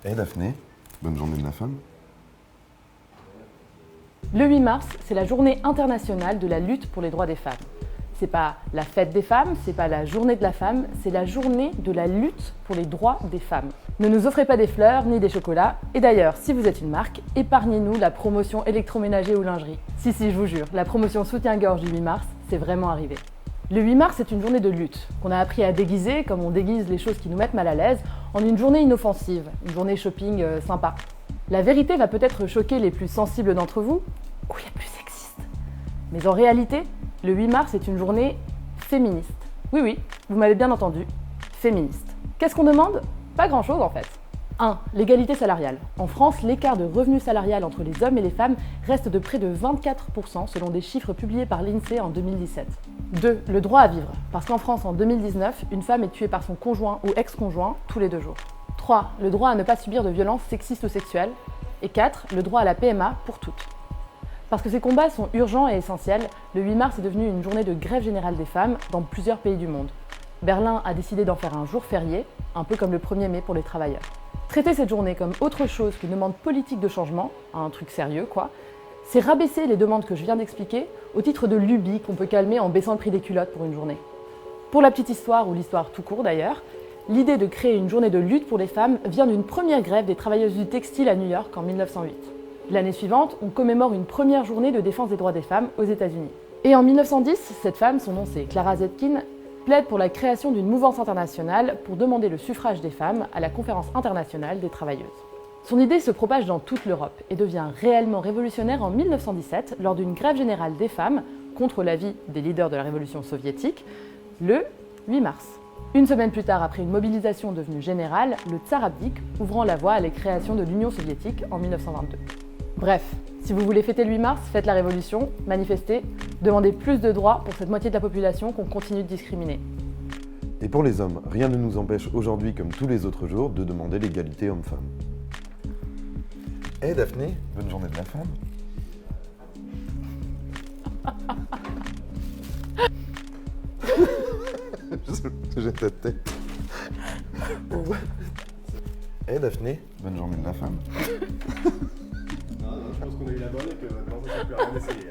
Hey Daphné, bonne journée de la femme. Le 8 mars, c'est la journée internationale de la lutte pour les droits des femmes. C'est pas la fête des femmes, c'est pas la journée de la femme, c'est la journée de la lutte pour les droits des femmes. Ne nous offrez pas des fleurs ni des chocolats. Et d'ailleurs, si vous êtes une marque, épargnez-nous la promotion électroménager ou lingerie. Si, je vous jure, la promotion soutien-gorge du 8 mars, c'est vraiment arrivé. Le 8 mars, c'est une journée de lutte, qu'on a appris à déguiser, comme on déguise les choses qui nous mettent mal à l'aise, en une journée inoffensive, une journée shopping sympa. La vérité va peut-être choquer les plus sensibles d'entre vous, ou les plus sexistes. Mais en réalité, le 8 mars est une journée féministe. Oui, vous m'avez bien entendu, féministe. Qu'est-ce qu'on demande? Pas grand-chose en fait. 1. L'égalité salariale. En France, l'écart de revenu salarial entre les hommes et les femmes reste de près de 24% selon des chiffres publiés par l'INSEE en 2017. 2. Le droit à vivre. Parce qu'en France, en 2019, une femme est tuée par son conjoint ou ex-conjoint tous les 2 jours. 3. Le droit à ne pas subir de violences sexistes ou sexuelles. Et 4. Le droit à la PMA pour toutes. Parce que ces combats sont urgents et essentiels, le 8 mars est devenu une journée de grève générale des femmes dans plusieurs pays du monde. Berlin a décidé d'en faire un jour férié, un peu comme le 1er mai pour les travailleurs. Traiter cette journée comme autre chose qu'une demande politique de changement, un truc sérieux quoi, c'est rabaisser les demandes que je viens d'expliquer au titre de lubie qu'on peut calmer en baissant le prix des culottes pour une journée. Pour la petite histoire, ou l'histoire tout court d'ailleurs, l'idée de créer une journée de lutte pour les femmes vient d'une première grève des travailleuses du textile à New York en 1908. L'année suivante, on commémore une première journée de défense des droits des femmes aux États-Unis. Et en 1910, cette femme, son nom c'est Clara Zetkin, plaide pour la création d'une mouvance internationale pour demander le suffrage des femmes à la Conférence internationale des travailleuses. Son idée se propage dans toute l'Europe et devient réellement révolutionnaire en 1917 lors d'une grève générale des femmes contre l'avis des leaders de la révolution soviétique, le 8 mars. Une semaine plus tard, après une mobilisation devenue générale, le tsar abdique, ouvrant la voie à la création de l'Union soviétique en 1922. Bref, si vous voulez fêter le 8 mars, faites la révolution, manifestez, demandez plus de droits pour cette moitié de la population qu'on continue de discriminer. Et pour les hommes, rien ne nous empêche aujourd'hui, comme tous les autres jours, de demander l'égalité homme-femme. Hey Daphné, bonne journée de la femme. Je jette ta tête. Hey Daphné, bonne journée de la femme. Non, je pense qu'on a eu la bonne et que maintenant ça ne sert plus à rien d'essayer.